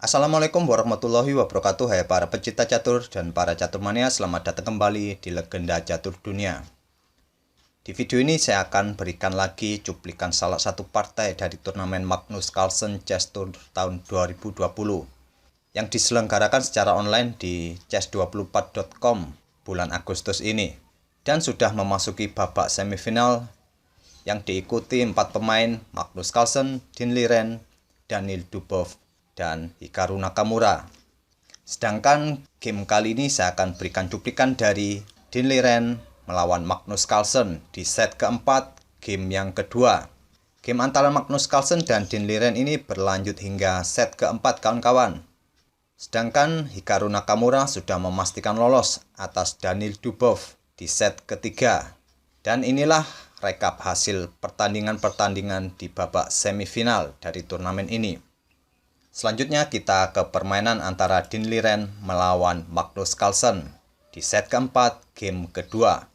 Assalamualaikum warahmatullahi wabarakatuh. Hai para pecinta catur dan para caturmania, selamat datang kembali di Legenda Catur Dunia. Di video ini saya akan berikan lagi cuplikan salah satu partai dari turnamen Magnus Carlsen Chess Tour tahun 2020 yang diselenggarakan secara online di chess24.com bulan Agustus ini dan sudah memasuki babak semifinal yang diikuti 4 pemain: Magnus Carlsen, Dean Liren, Daniil Dubov, dan Hikaru Nakamura. Sedangkan game kali ini saya akan berikan cuplikan dari Dean Liren melawan Magnus Carlsen di set keempat game yang kedua. Game antara Magnus Carlsen dan Dean Liren ini berlanjut hingga set keempat kawan-kawan. Sedangkan Hikaru Nakamura sudah memastikan lolos atas Daniil Dubov di set ketiga. Dan inilah rekap hasil pertandingan-pertandingan di babak semifinal dari turnamen ini. Selanjutnya kita ke permainan antara Dean Liren melawan Magnus Carlsen di set keempat game kedua.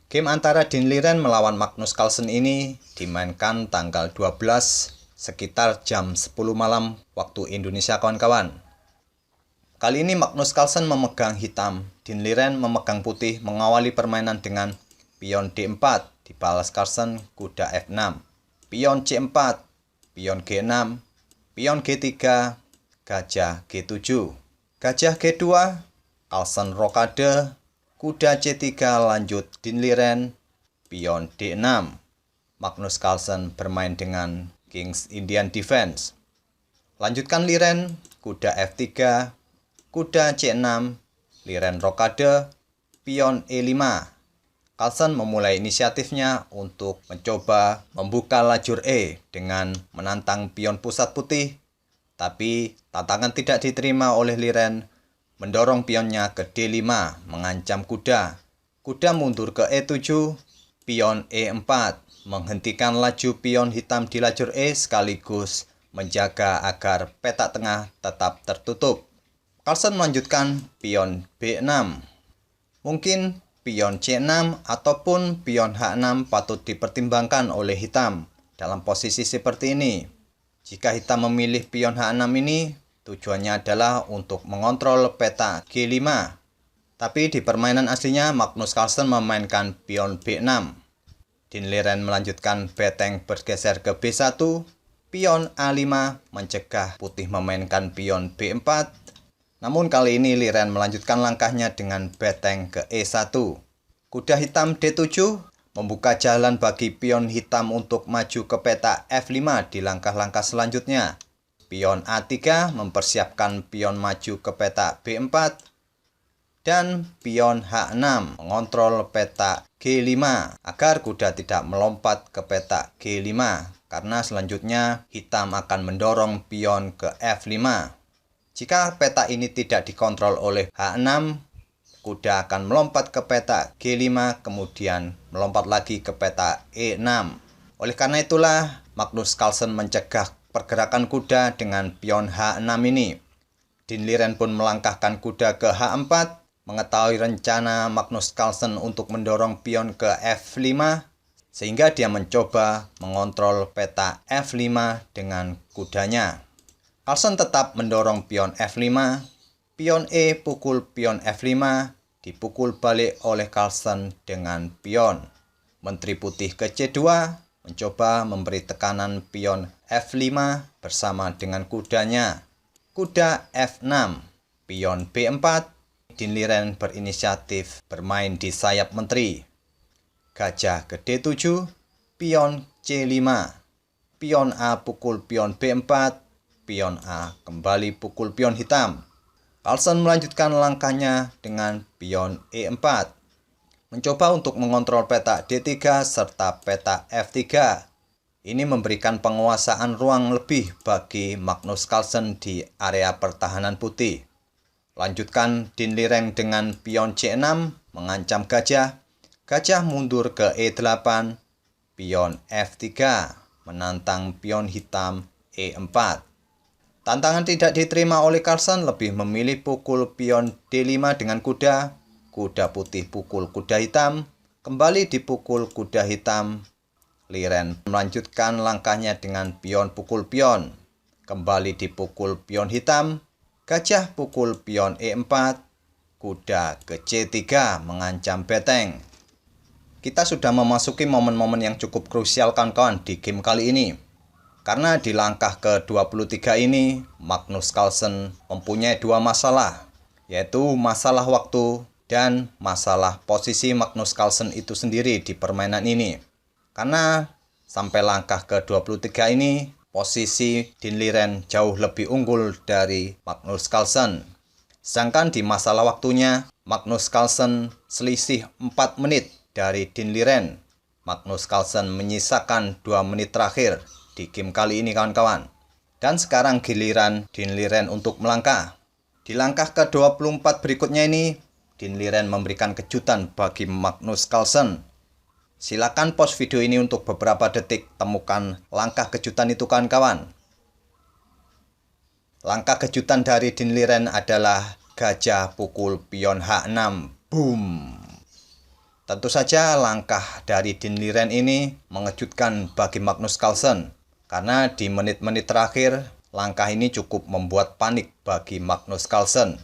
Game antara Dean Liren melawan Magnus Carlsen ini dimainkan tanggal 12 sekitar jam 10 malam waktu Indonesia kawan-kawan. Kali ini Magnus Carlsen memegang hitam, Dean Liren memegang putih, mengawali permainan dengan pion D4, dibalas Carlsen kuda F6, pion C4, pion G6, pion G3, gajah G7, gajah G2, Carlsen rokade, kuda C3 lanjut Dean Liren, pion D6. Magnus Carlsen bermain dengan King's Indian Defense. Lanjutkan Liren, kuda F3, kuda C6, Liren rokade, pion E5. Carlsen memulai inisiatifnya untuk mencoba membuka lajur E dengan menantang pion pusat putih, tapi tantangan tidak diterima oleh Liren, mendorong pionnya ke D5, mengancam kuda. Kuda mundur ke E7, pion E4, menghentikan laju pion hitam di lajur E sekaligus menjaga agar petak tengah tetap tertutup. Carlsen melanjutkan pion B6. Mungkin pion C6 ataupun pion H6 patut dipertimbangkan oleh hitam dalam posisi seperti ini. Jika hitam memilih pion H6 ini, tujuannya adalah untuk mengontrol peta G5. Tapi di permainan aslinya Magnus Carlsen memainkan pion B6. Dean Liren melanjutkan beteng bergeser ke B1, pion A5 mencegah putih memainkan pion B4. Namun kali ini Liren melanjutkan langkahnya dengan beteng ke E1. Kuda hitam D7 membuka jalan bagi pion hitam untuk maju ke peta F5 di langkah-langkah selanjutnya. Pion A3 mempersiapkan pion maju ke peta B4. Dan pion H6 mengontrol peta G5 agar kuda tidak melompat ke peta G5 karena selanjutnya hitam akan mendorong pion ke F5. Jika peta ini tidak dikontrol oleh H6, kuda akan melompat ke peta G5 kemudian melompat lagi ke peta E6. Oleh karena itulah Magnus Carlsen mencegah pergerakan kuda dengan pion H6 ini. Dean Liren pun melangkahkan kuda ke H4, mengetahui rencana Magnus Carlsen untuk mendorong pion ke F5, sehingga dia mencoba mengontrol peta F5 dengan kudanya. Carlsen tetap mendorong pion F5, pion E pukul pion F5, dipukul balik oleh Carlsen dengan pion. Menteri putih ke C2, mencoba memberi tekanan pion F5 bersama dengan kudanya. Kuda F6, pion B4, Dean Liren berinisiatif bermain di sayap menteri. Gajah ke D7, pion C5, pion A pukul pion B4, pion A kembali pukul pion hitam. Carlsen melanjutkan langkahnya dengan pion E4. Mencoba untuk mengontrol peta D3 serta peta F3. Ini memberikan penguasaan ruang lebih bagi Magnus Carlsen di area pertahanan putih. Lanjutkan Dean Liren dengan pion C6 mengancam gajah. Gajah mundur ke E8, pion F3 menantang pion hitam E4. Tantangan tidak diterima oleh Carlsen, lebih memilih pukul pion D5 dengan kuda. Kuda putih pukul kuda hitam, kembali dipukul kuda hitam. Liren melanjutkan langkahnya dengan pion pukul pion. kembali dipukul pion hitam, gajah pukul pion E4, kuda ke C3 mengancam beteng. Kita sudah memasuki momen-momen yang cukup krusial kawan-kawan di game kali ini. Karena di langkah ke-23 ini, Magnus Carlsen mempunyai dua masalah, yaitu masalah waktu dan masalah posisi Magnus Carlsen itu sendiri di permainan ini. Karena sampai langkah ke-23 ini, posisi Dean Liren jauh lebih unggul dari Magnus Carlsen. Sedangkan di masalah waktunya, Magnus Carlsen selisih 4 menit dari Dean Liren. Magnus Carlsen menyisakan 2 menit terakhir di game kali ini kawan-kawan. Dan sekarang giliran Dean Liren untuk melangkah. Di langkah ke-24 berikutnya ini, Dean Liren memberikan kejutan bagi Magnus Carlsen. Silakan pause video ini untuk beberapa detik, temukan langkah kejutan itu kawan-kawan. Langkah kejutan dari Dean Liren adalah gajah pukul pion H6. Boom. Tentu saja langkah dari Dean Liren ini mengejutkan bagi Magnus Carlsen. Karena di menit-menit terakhir, langkah ini cukup membuat panik bagi Magnus Carlsen.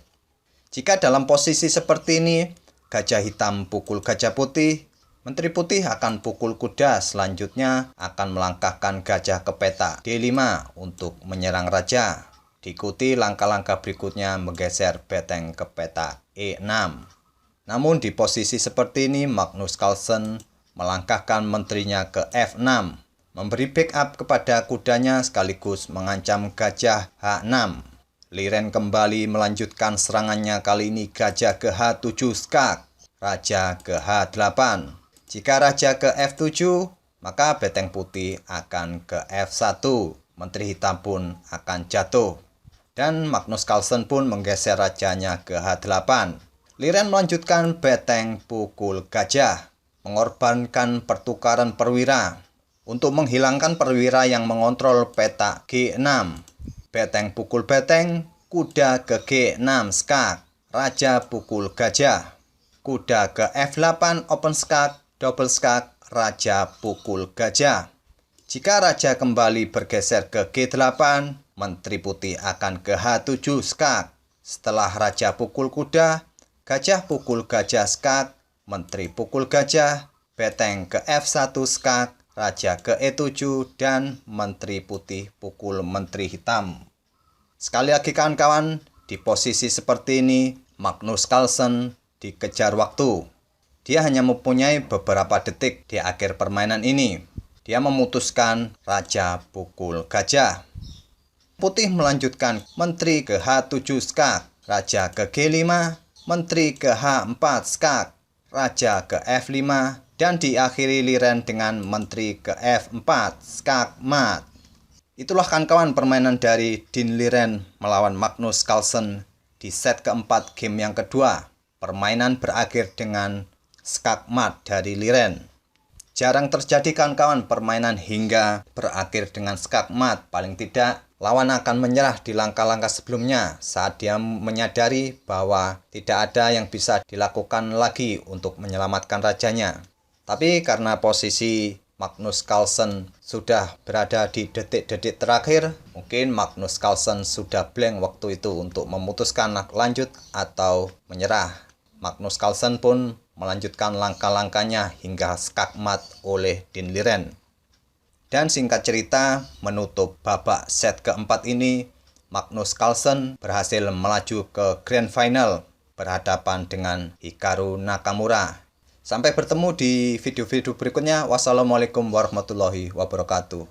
Jika dalam posisi seperti ini, gajah hitam pukul gajah putih, Menteri Putih akan pukul kuda, selanjutnya akan melangkahkan gajah ke peta D5 untuk menyerang raja. Diikuti langkah-langkah berikutnya menggeser beteng ke peta E6. Namun di posisi seperti ini Magnus Carlsen melangkahkan menterinya ke F6, memberi backup kepada kudanya sekaligus mengancam gajah H6. Liren kembali melanjutkan serangannya, kali ini gajah ke H7 skak, raja ke H8. Jika raja ke F7, maka beteng putih akan ke F1. Menteri hitam pun akan jatuh. Dan Magnus Carlsen pun menggeser rajanya ke H8. Liren melanjutkan beteng pukul gajah, mengorbankan pertukaran perwira untuk menghilangkan perwira yang mengontrol peta G6. Beteng pukul beteng, kuda ke G6 skak, raja pukul gajah. Kuda ke F8 open skak, double skak, raja pukul gajah. Jika raja kembali bergeser ke G8, Menteri Putih akan ke H7 skak. Setelah raja pukul kuda, gajah pukul gajah skak, Menteri pukul gajah, beteng ke F1 skak, raja ke E7, dan Menteri Putih pukul Menteri Hitam. Sekali lagi kawan-kawan, di posisi seperti ini, Magnus Carlsen dikejar waktu. Dia hanya mempunyai beberapa detik di akhir permainan ini. Dia memutuskan raja pukul gajah. Putih melanjutkan menteri ke H7 skak, raja ke G5, menteri ke H4 skak, raja ke F5, dan diakhiri Liren dengan menteri ke F4 skak mat. Itulah kawan-kawan permainan dari Dean Liren melawan Magnus Carlsen di set keempat game yang kedua. Permainan berakhir dengan skak mat dari Liren. Jarang terjadi kawan-kawan permainan hingga berakhir dengan skak mat. Paling tidak lawan akan menyerah di langkah-langkah sebelumnya saat dia menyadari bahwa tidak ada yang bisa dilakukan lagi untuk menyelamatkan rajanya. Tapi karena posisi Magnus Carlsen sudah berada di detik-detik terakhir, mungkin Magnus Carlsen sudah blank waktu itu untuk memutuskan lanjut atau menyerah. Magnus Carlsen pun melanjutkan langkah-langkahnya hingga skak mat oleh Dean Liren. Dan singkat cerita, menutup babak set keempat ini, Magnus Carlsen berhasil melaju ke Grand Final berhadapan dengan Hikaru Nakamura. Sampai bertemu di video-video berikutnya. Wassalamualaikum warahmatullahi wabarakatuh.